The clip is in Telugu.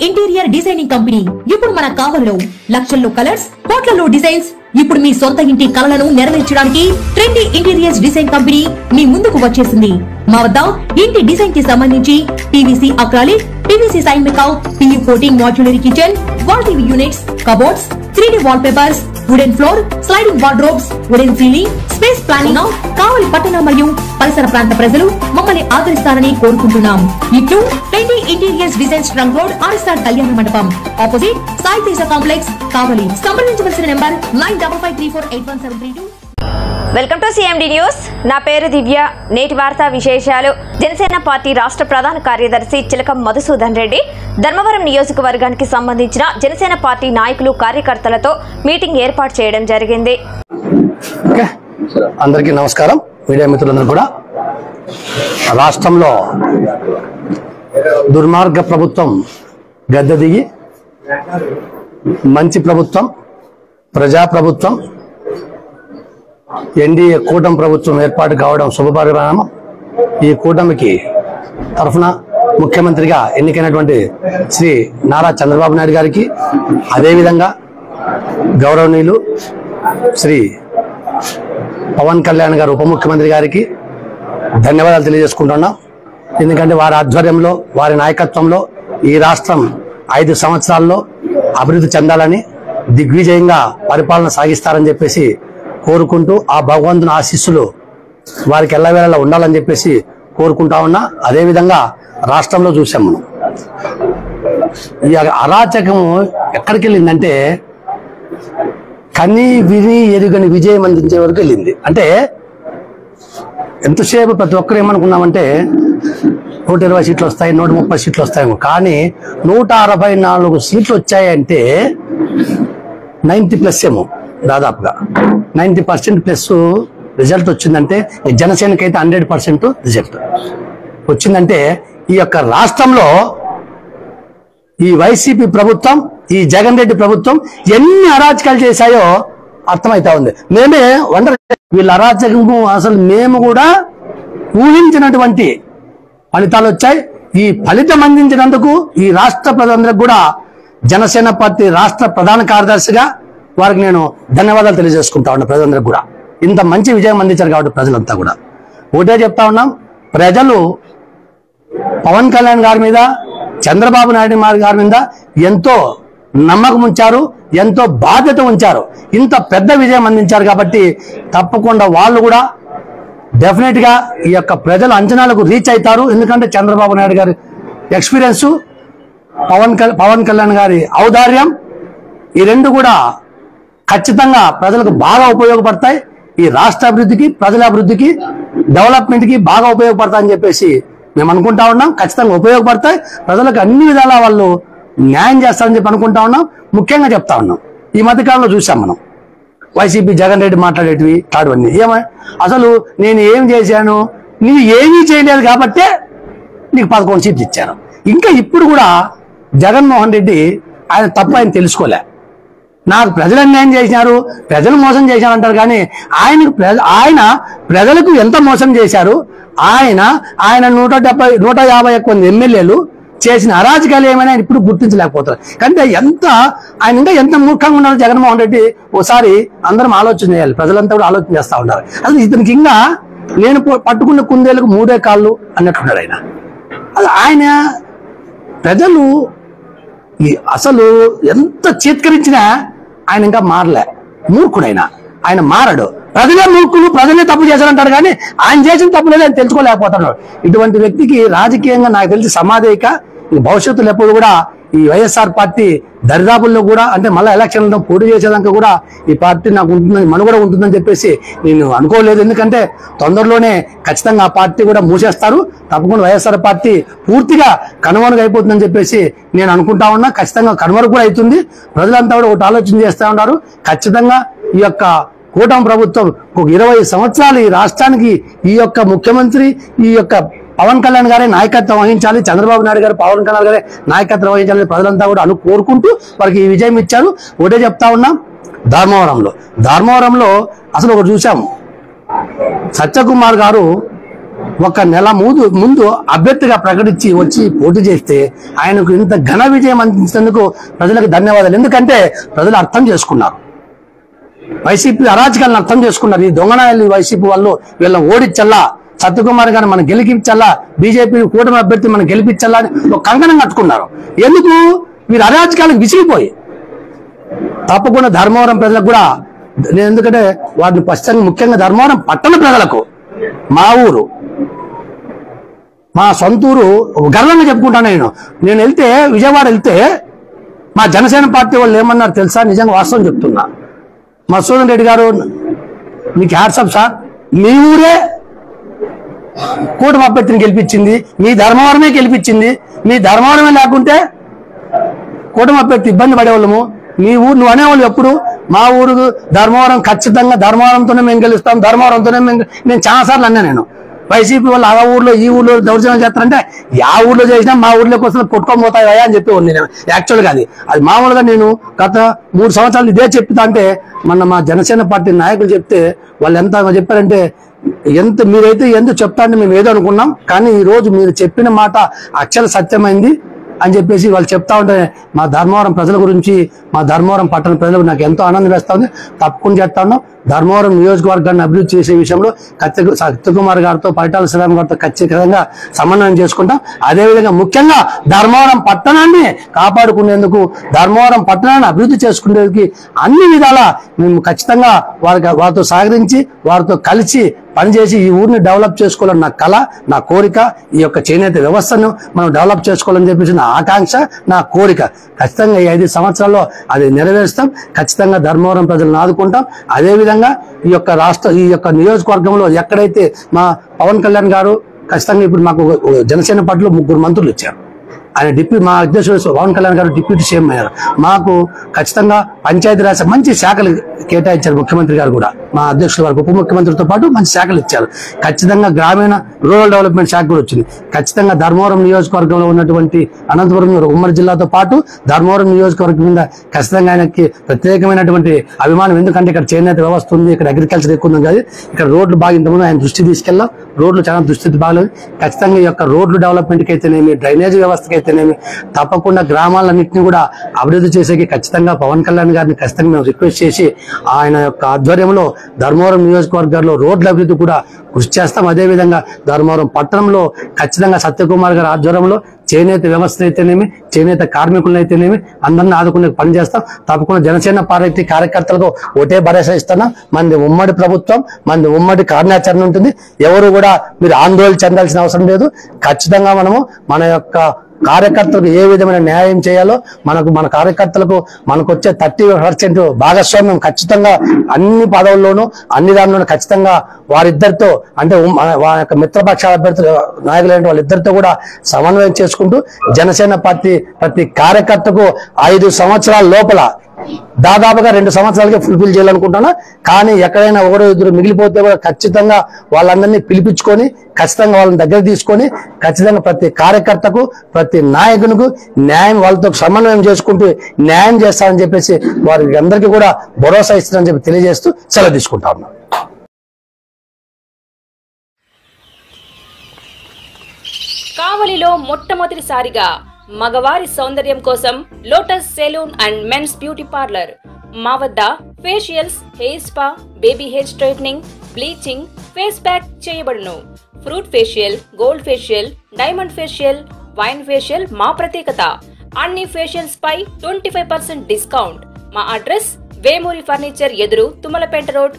ఇంటీరియర్ డిజైనింగ్ కంపెనీ ఇప్పుడు మన కావలిలో లక్షల్లో కలర్స్, కోట్లలో డిజైన్స్. ఇప్పుడు మీ సొంత ఇంటి కలలను నెరవేర్చడానికి ట్రెండీ ఇంటీరియర్స్ డిజైన్ కంపెనీ మీ ముందుకు వచ్చేసింది. మా వద్ద ఇంటి డిజైన్ కి సంబంధించి పీవీసీ అక్రాలిక్, పీవీసీ సైన్ మేకౌట్, PU coating modular kitchen, wall TV units, cupboards, 3D wall papers, wooden floor, sliding wardrobes, wooden ceiling, space planning. Kavali పట్టణ మరియు పరిసర ప్రాంత ప్రజలు మమ్మల్ని ఆదరిస్తారని కోరుకుంటున్నాం. ఇట్లు trendy interiors designs trunk road, RSR Kalyana Mandapam, opposite Sai Teja complex, Kavali. సంప్రదించవలసిన number 9553481732. Welcome to CMD news. నా పేరు దివ్య. నేటి వార్తా విశేషాలు. జనసేన పార్టీ రాష్ట్ర ప్రధాన కార్యదర్శి చిలకం మధుసూదన్ రెడ్డి ధర్మవరం నియోజకవర్గానికి సంబంధించిన జనసేన పార్టీ నాయకులు, కార్యకర్తలతో మీటింగ్ ఏర్పాటు చేయడం జరిగింది. అందరికీ నమస్కారం. మీడియా మిత్రులందరూ కూడా, రాష్ట్రంలో దుర్మార్గ ప్రభుత్వం గద్దె దిగి మంచి ప్రభుత్వం, ప్రజాప్రభుత్వం, ఎన్డీఏ కూటమి ప్రభుత్వం ఏర్పాటు కావడం శుభపరిణామం. ఈ కూటమికి తరఫున ముఖ్యమంత్రిగా ఎన్నికైనటువంటి శ్రీ నారా చంద్రబాబు నాయుడు గారికి, అదేవిధంగా గౌరవనీయులు శ్రీ పవన్ కళ్యాణ్ గారు ఉప ముఖ్యమంత్రి గారికి ధన్యవాదాలు తెలియజేసుకుంటున్నాం. ఎందుకంటే వారి ఆధ్వర్యంలో, వారి నాయకత్వంలో ఈ రాష్ట్రం 5 సంవత్సరాల్లో అభివృద్ధి చెందాలని, దిగ్విజయంగా పరిపాలన సాగిస్తారని చెప్పేసి కోరుకుంటూ, ఆ భగవంతుని ఆశీస్సులు వారికి ఎల్లవేళలా ఉండాలని చెప్పేసి కోరుకుంటా ఉన్నా. అదేవిధంగా రాష్ట్రంలో చూసాం మనం, ఈ అరాచకము ఎక్కడికి వెళ్ళిందంటే కని విని ఎరుగని విజయం అందించే వరకు వెళ్ళింది. అంటే ఎంతసేపు ప్రతి ఒక్కరు ఏమనుకున్నామంటే 120 సీట్లు వస్తాయి, 130 సీట్లు వస్తాయేమో. కానీ 164 సీట్లు వచ్చాయంటే 90+ ఏమో, దాదాపుగా 90% ప్లస్ రిజల్ట్ వచ్చిందంటే, జనసేనకి అయితే 100% రిజల్ట్ వచ్చిందంటే, ఈ యొక్క రాష్ట్రంలో ఈ వైసీపీ ప్రభుత్వం, ఈ జగన్ రెడ్డి ప్రభుత్వం ఎన్ని అరాచకాలు చేశాయో అర్థమైతా ఉంది. మేమే వండర్, వీళ్ళ అరాచకము అసలు మేము కూడా ఊహించినటువంటి ఫలితాలు వచ్చాయి. ఈ ఫలితం అందించినందుకు ఈ రాష్ట్ర ప్రజలందరికీ కూడా జనసేన పార్టీ రాష్ట్ర ప్రధాన కార్యదర్శిగా వారికి నేను ధన్యవాదాలు తెలియజేసుకుంటా ఉన్నా. ప్రజలందరికీ కూడా ఇంత మంచి విజయం అందించారు కాబట్టి ప్రజలంతా కూడా ఒకటే చెప్తా ఉన్నాం. ప్రజలు పవన్ కళ్యాణ్ గారి మీద, చంద్రబాబు నాయుడు గారి మీద ఎంతో నమ్మకం ఉంచారు, ఎంతో బాధ్యత ఉంచారు. ఇంత పెద్ద విజయం అందించారు కాబట్టి తప్పకుండా వాళ్ళు కూడా డెఫినెట్ గా ఈ యొక్క ప్రజల అంచనాలకు రీచ్ అవుతారు. ఎందుకంటే చంద్రబాబు నాయుడు గారి ఎక్స్పీరియన్స్, పవన్ కళ్యాణ్ గారి ఔదార్యం, ఈ రెండు కూడా ఖచ్చితంగా ప్రజలకు బాగా ఉపయోగపడతాయి. ఈ రాష్ట్ర అభివృద్ధికి, ప్రజల అభివృద్ధికి, డెవలప్మెంట్ కి బాగా ఉపయోగపడతాయని చెప్పేసి మేము అనుకుంటా ఉన్నాం. ఖచ్చితంగా ఉపయోగపడతాయి. ప్రజలకు అన్ని విధాలా వాళ్ళు న్యాయం చేస్తారని చెప్పి అనుకుంటా ఉన్నాం. ముఖ్యంగా చెప్తా ఉన్నాం, ఈ మధ్యకాలంలో చూసాం మనం వైసీపీ జగన్ రెడ్డి మాట్లాడేటివి తాడువన్నీ ఏమై, అసలు నేను ఏం చేశాను, నీవు ఏమీ చేయలేదు కాబట్టే నీకు 11 సీట్లు ఇచ్చాను. ఇంకా ఇప్పుడు కూడా జగన్మోహన్ రెడ్డి ఆయన తప్పు ఆయన తెలుసుకోలే. నాకు ప్రజలు అన్యాయం చేసినారు, ప్రజలు మోసం చేశారు అంటారు. కానీ ఆయన ప్రజలకు ఎంత మోసం చేశారు, ఆయన 150 ఎమ్మెల్యేలు చేసిన అరాజకాలు ఏమైనా ఇప్పుడు గుర్తించలేకపోతారు. కానీ ఆయన ఇంకా ఎంత మూర్ఖంగా ఉన్నారో జగన్మోహన్ రెడ్డి ఒకసారి అందరం ఆలోచన చేయాలి. ప్రజలంతా కూడా ఆలోచన చేస్తా ఉన్నారు. అసలు ఇతనికి ఇంకా నేను పట్టుకున్న కుందేలకు 3 కాళ్ళు అన్నట్టున్నాడు ఆయన. అది ఆయన ప్రజలు అసలు ఎంత చీత్కరించినా ఆయన ఇంకా మారలే. మూర్ఖుడైనా ఆయన మారడు. ప్రజలే మూర్ఖులు, ప్రజలే తప్పు చేశారంటాడు. కానీ ఆయన చేసిన తప్పు లేదు ఆయన తెలుసుకోలేకపోతున్నాడు. ఇటువంటి వ్యక్తికి రాజకీయంగా నాకు తెలిసి సమాధేయక భవిష్యత్తులో ఎప్పుడు కూడా ఈ వైఎస్ఆర్ పార్టీ దరిదాపుల్లో కూడా, అంటే మళ్ళీ ఎలక్షన్లో పోటీ చేసేదాకా కూడా ఈ పార్టీ నాకు ఉంటుందని, మనుగడ ఉంటుందని చెప్పేసి నేను అనుకోలేదు. ఎందుకంటే తొందరలోనే ఖచ్చితంగా ఆ పార్టీ కూడా మూసేస్తారు. తప్పకుండా వైఎస్ఆర్ పార్టీ పూర్తిగా కనుమరుగు అయిపోతుందని చెప్పేసి నేను అనుకుంటా ఉన్నా. ఖచ్చితంగా కనుమరుగు కూడా అవుతుంది. ప్రజలంతా కూడా ఒకటి ఆలోచన చేస్తూ ఉన్నారు. ఖచ్చితంగా ఈ యొక్క కూటమి ప్రభుత్వం ఒక 20 సంవత్సరాలు ఈ రాష్ట్రానికి ఈ యొక్క ముఖ్యమంత్రి, ఈ యొక్క పవన్ కళ్యాణ్ గారే నాయకత్వం వహించాలి, చంద్రబాబు నాయుడు గారు పవన్ కళ్యాణ్ గారే నాయకత్వం వహించాలని ప్రజలంతా కూడా కోరుకుంటూ వారికి ఈ విజయం ఇచ్చారు. ఒకటే చెప్తా ఉన్నాం, ధర్మవరంలో అసలు ఒకటి చూసాం. సత్యకుమార్ గారు ఒక నెల ముందు అభ్యర్థిగా ప్రకటించి వచ్చి పోటీ చేస్తే ఆయనకు ఇంత ఘన విజయం అందించినందుకు ప్రజలకు ధన్యవాదాలు. ఎందుకంటే ప్రజలు అర్థం చేసుకున్నారు, వైసీపీ అరాచకాలను అర్థం చేసుకున్నారు. ఈ దొంగనాయలు వైసీపీ వాళ్ళు వీళ్ళని ఓడించల్లా, సత్యకుమార్ గారిని మనం గెలిపించల్లా, బీజేపీ కూటమి అభ్యర్థి మనం గెలిపించల్లా అని ఒక కంకణం కట్టుకున్నారు. ఎందుకు? వీరు అరాచకాలకు విసిగిపోయి. తప్పకుండా ధర్మవరం ప్రజలకు కూడా నేను, ఎందుకంటే వాటిని స్పష్టంగా ముఖ్యంగా ధర్మవరం పట్టణ ప్రజలకు, మా ఊరు, మా సొంతూరు గర్వంగా చెప్పుకుంటాను. నేను వెళ్తే విజయవాడ వెళ్తే మా జనసేన పార్టీ వాళ్ళు ఏమన్నారు తెలుసా? నిజంగా వాస్తవం చెప్తున్నా. మధుసూదన్ రెడ్డి గారు మీకు హ్యాట్సప్ సార్, మీ ఊరే కూటమి అభ్యర్థిని గెలిపించింది, మీ ధర్మవరమే గెలిపించింది. మీ ధర్మవరమే లేకుంటే కూటమి అభ్యర్థి ఇబ్బంది పడేవాళ్ళము. మీ ఊరు నువ్వు అనేవాళ్ళు ఎప్పుడు? మా ఊరు ధర్మవరం, ఖచ్చితంగా ధర్మవరంతోనే మేము గెలుస్తాం, ధర్మవరంతోనే నేను చాలాసార్లు అన్నా. నేను వైసీపీ వాళ్ళు ఆ ఊర్లో ఈ ఊర్లో దౌర్జన్యం చేస్తారంటే ఆ ఊర్లో చేసినా మా ఊర్లోకి వస్తే కొట్టుకొని పోతాయా అని చెప్పి నేను యాక్చువల్గా అది మామూలుగా నేను గత 3 సంవత్సరాలు ఇదే చెప్తా అంటే మా జనసేన పార్టీ నాయకులు చెప్తే వాళ్ళు ఎంత చెప్పారంటే, మీరైతే ఎందుకు చెప్తా అంటే మేము ఏదో అనుకున్నాం, కానీ ఈ రోజు మీరు చెప్పిన మాట అక్షర సత్యమైంది అని చెప్పేసి వాళ్ళు చెప్తా ఉంటే మా ధర్మవరం ప్రజల గురించి, మా ధర్మవరం పట్టణ ప్రజలకు నాకు ఎంతో ఆనందం వేస్తా ఉంది. తప్పకుండా చేస్తా ఉన్నాం. ధర్మవరం నియోజకవర్గాన్ని అభివృద్ధి చేసే విషయంలో సత్యకుమార్ గారితో, పరిటాల శ్రీరామ్ గారితో ఖచ్చితంగా సమన్వయం చేసుకుంటాం. అదేవిధంగా ముఖ్యంగా ధర్మవరం పట్టణాన్ని కాపాడుకునేందుకు, ధర్మవరం పట్టణాన్ని అభివృద్ధి చేసుకునేందుకు అన్ని విధాలా మేము ఖచ్చితంగా వారితో సహకరించి, వారితో కలిసి పనిచేసి ఈ ఊరిని డెవలప్ చేసుకోవాలని నా కళ, నా కోరిక. ఈ యొక్క చేనేత వ్యవస్థను మనం డెవలప్ చేసుకోవాలని చెప్పేసి నా ఆకాంక్ష, నా కోరిక. ఖచ్చితంగా ఈ 5 సంవత్సరాల్లో అది నెరవేరుస్తాం. ఖచ్చితంగా ధర్మవరం ప్రజలను ఆదుకుంటాం. అదేవిధంగా ఈ యొక్క నియోజకవర్గంలో ఎక్కడైతే మా పవన్ కళ్యాణ్ గారు ఖచ్చితంగా ఇప్పుడు మాకు జనసేన పార్టీలో 3 మంత్రులు ఇచ్చారు. ఆయన మా అధ్యక్షుడు పవన్ కళ్యాణ్ గారు డిప్యూటీ సీఎం అయ్యారు. మాకు ఖచ్చితంగా పంచాయతీరాజ్ మంచి శాఖలు కేటాయించారు ముఖ్యమంత్రి గారు కూడా. మా అధ్యక్షుడు గారు ఉప ముఖ్యమంత్రితో పాటు మంచి శాఖలు ఇచ్చారు. ఖచ్చితంగా గ్రామీణ రూరల్ డెవలప్మెంట్ శాఖ కూడా వచ్చింది. ఖచ్చితంగా ధర్మవరం నియోజకవర్గంలో ఉన్నటువంటి అనంతపురం ఉమ్మడి జిల్లాతో పాటు ధర్మవరం నియోజకవర్గం మీద ఖచ్చితంగా ఆయనకి ప్రత్యేకమైనటువంటి అభిమానం. ఎందుకంటే ఇక్కడ చేనేత వ్యవస్థ ఉంది, ఇక్కడ అగ్రికల్చర్ ఎక్కువ ఉంది కదా, ఇక్కడ రోడ్లు బాగా ఇంతకుముందు ఆయన దృష్టి తీసుకెళ్ళాం. రోడ్లు చాలా దుస్థితి బాగలేదు. ఖచ్చితంగా ఈ యొక్క రోడ్లు డెవలప్మెంట్కి అయితేనేమి, డ్రైనేజ్ వ్యవస్థకి అయితేనేమి, తప్పకుండా గ్రామాలన్నింటినీ కూడా అభివృద్ధి చేసేకి ఖచ్చితంగా పవన్ కళ్యాణ్ గారిని ఖచ్చితంగా మేము రిక్వెస్ట్ చేసి ఆయన యొక్క ఆధ్వర్యంలో ధర్మవరం నియోజకవర్గాల్లో రోడ్ల అభివృద్ధి కూడా కృషి చేస్తాం. అదేవిధంగా ధర్మవరం పట్టణంలో ఖచ్చితంగా సత్యకుమార్ గారి ఆధ్వర్యంలో చేనేత వ్యవస్థ అయితేనేమి, చేనేత కార్మికులను అయితేనేమి అందరినీ ఆదుకునే పని చేస్తాం. తప్పకుండా జనసేన పార్టీ కార్యకర్తలకు ఒకటే భరోసా ఇస్తున్నాం. మనది ఉమ్మడి ప్రభుత్వం, మనది ఉమ్మడి కార్యాచరణ ఉంటుంది. ఎవరు కూడా మీరు ఆందోళన చెందాల్సిన అవసరం లేదు. ఖచ్చితంగా మనము మన యొక్క కార్యకర్తలకు ఏ విధమైన న్యాయం చేయాలో, మన కార్యకర్తలకు మనకు వచ్చే 30% భాగస్వామ్యం ఖచ్చితంగా అన్ని పదవుల్లోనూ అన్ని దానిలోనూ ఖచ్చితంగా వారిద్దరితో, అంటే వారి యొక్క మిత్రపక్షాల అభ్యర్థులు నాయకులైన వాళ్ళిద్దరితో కూడా సమన్వయం చేసుకుంటూ జనసేన పార్టీ ప్రతి కార్యకర్తకు 5 సంవత్సరాల లోపల దాదాపుగా 2 సంవత్సరాలకే ఫుల్ఫిల్ చేయాలనుకుంటున్నా. కానీ ఎక్కడైనా 1-2 మిగిలిపోతే కూడా ఖచ్చితంగా వాళ్ళందరినీ పిలిపించుకొని, ఖచ్చితంగా వాళ్ళని దగ్గర తీసుకొని, ఖచ్చితంగా ప్రతి కార్యకర్తకు, ప్రతి నాయకునికి న్యాయం, వాళ్ళతో సమన్వయం చేసుకుంటూ న్యాయం చేస్తారని చెప్పేసి వారికి అందరికీ కూడా భరోసా ఇస్తారని చెప్పి తెలియజేస్తూ సెలవు తీసుకుంటా ఉన్నాం. కావలిలో మొట్టమొదటిసారిగా మగవారి సౌందర్యం కోసం Lotus salon and men's beauty parlour. మా వద్ద facials, hair spa, baby hair straightening, bleaching, face pack చేయబడును. Fruit facial, gold facial, diamond facial, wine facial మా ప్రత్యేకత. అన్ని ఫేషియల్స్ పై 25% డిస్కౌంట్. మా అడ్రస్ వేమూరి ఫర్నిచర్ ఎదురు, తుమ్మలపేట రోడ్.